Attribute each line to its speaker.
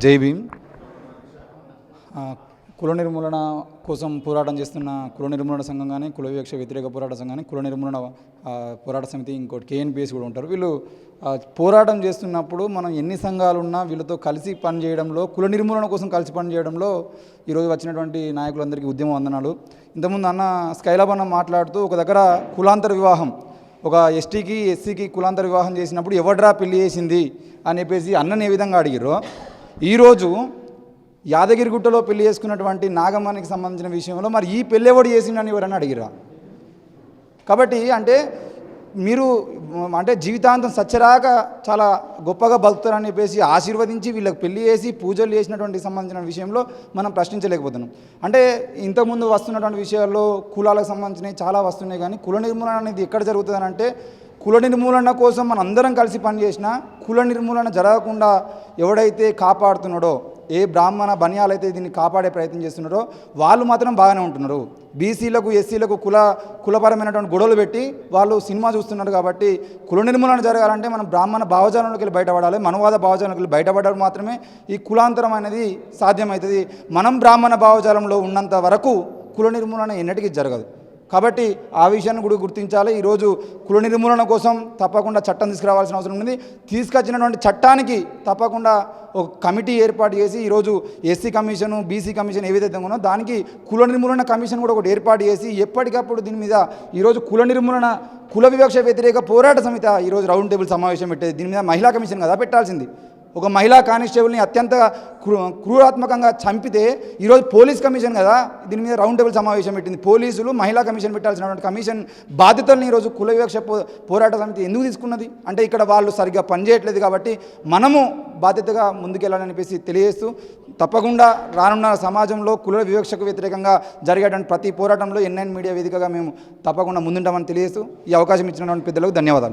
Speaker 1: జై భీమ్. కుల నిర్మూలన కోసం పోరాటం చేస్తున్న కుల నిర్మూలన సంఘం కానీ, కుల వివక్ష వ్యతిరేక పోరాట సంఘం కానీ, కుల నిర్మూలన పోరాట సమితి, ఇంకోటి కేఎన్పిఎస్ కూడా ఉంటారు. వీళ్ళు పోరాటం చేస్తున్నప్పుడు మనం ఎన్ని సంఘాలు ఉన్నా వీళ్ళతో కలిసి పనిచేయడంలో, కుల నిర్మూలన కోసం కలిసి పనిచేయడంలో ఈరోజు వచ్చినటువంటి నాయకులందరికీ ఉద్యమ వందనాలు. ఇంతకుముందు అన్న స్కైలాబ్ అన్న మాట్లాడుతూ ఒక దగ్గర కులాంతర వివాహం, ఒక ఎస్టీకి ఎస్సీకి కులాంతర వివాహం చేసినప్పుడు ఎవడ్రా పెళ్లి చేసింది అని చెప్పేసి అన్నని ఏ విధంగా అడిగిరో, ఈరోజు యాదగిరిగుట్టలో పెళ్లి చేసుకున్నటువంటి నాగమ్మనికి సంబంధించిన విషయంలో మరి ఈ పెళ్ళి ఎవడు చేసిండని ఎవరన్నా అడిగిరా? కాబట్టి మీరు జీవితాంతం సచ్చరాక చాలా గొప్పగా బతుకుతారని చెప్పేసి ఆశీర్వదించి వీళ్ళకి పెళ్లి చేసి పూజలు చేసినటువంటి సంబంధించిన విషయంలో మనం ప్రశ్నించలేకపోతున్నాం. ఇంతకుముందు వస్తున్నటువంటి విషయాల్లో కులాలకు సంబంధించినవి చాలా వస్తున్నాయి, కానీ కుల నిర్మూలన అనేది ఎక్కడ జరుగుతుందని అంటే, కుల నిర్మూలన కోసం మనం అందరం కలిసి పనిచేసినా కుల నిర్మూలన జరగకుండా ఎవడైతే కాపాడుతున్నాడో, ఏ బ్రాహ్మణ బనియాలైతే దీన్ని కాపాడే ప్రయత్నం చేస్తున్నారో వాళ్ళు మాత్రం బాగానే ఉంటున్నారు. బీసీలకు ఎస్సీలకు కులపరమైనటువంటి గొడవలు పెట్టి వాళ్ళు సినిమా చూస్తున్నారు. కాబట్టి కుల నిర్మూలన జరగాలంటే మనం బ్రాహ్మణ భావజాలంలోకి వెళ్ళి బయటపడాలి, మనవాద భావజాలంలోకి వెళ్ళి బయటపడడం మాత్రమే ఈ కులాంతరం అనేది సాధ్యమవుతుంది. మనం బ్రాహ్మణ భావజాలంలో ఉన్నంత వరకు కుల నిర్మూలన ఎన్నటికీ జరగదు. కాబట్టి ఆ విషయాన్ని కూడా గుర్తించాలి. ఈరోజు కుల నిర్మూలన కోసం తప్పకుండా చట్టం తీసుకురావాల్సిన అవసరం ఉంది. తీసుకొచ్చినటువంటి చట్టానికి తప్పకుండా ఒక కమిటీ ఏర్పాటు చేసి, ఈరోజు ఎస్సీ కమిషను, బీసీ కమిషన్ ఏదైతే ఉన్నో దానికి కుల నిర్మూలన కమిషన్ కూడా ఒకటి ఏర్పాటు చేసి ఎప్పటికప్పుడు దీని మీద ఈరోజు కుల నిర్మూలన, కుల వివక్ష వ్యతిరేక పోరాట సమితి ఈరోజు రౌండ్ టేబుల్ సమావేశం పెట్టేది. దీని మీద మహిళా కమిషన్ కదా పెట్టాల్సింది. ఒక మహిళా కానిస్టేబుల్ని అత్యంత క్రూరాత్మకంగా చంపితే ఈరోజు పోలీస్ కమిషన్ కదా దీని మీద రౌండ్ టేబుల్ సమావేశం పెట్టింది. పోలీసులు మహిళా కమిషన్ పెట్టాల్సినటువంటి కమిషన్ బాధ్యతలను ఈరోజు కుల వివక్ష పోరాట సమితి ఎందుకు తీసుకున్నది అంటే, ఇక్కడ వాళ్ళు సరిగ్గా పనిచేయట్లేదు. కాబట్టి మనము బాధ్యతగా ముందుకెళ్ళాలని చెప్పేసి తెలియజేస్తూ, తప్పకుండా రానున్న సమాజంలో కుల వివక్షకు వ్యతిరేకంగా జరిగేటువంటి ప్రతి పోరాటంలో ఎన్ఐన్ మీడియా వేదికగా మేము తప్పకుండా ముందుంటామని తెలియజేస్తూ ఈ అవకాశం ఇచ్చినటువంటి పెద్దలకు ధన్యవాదాలు.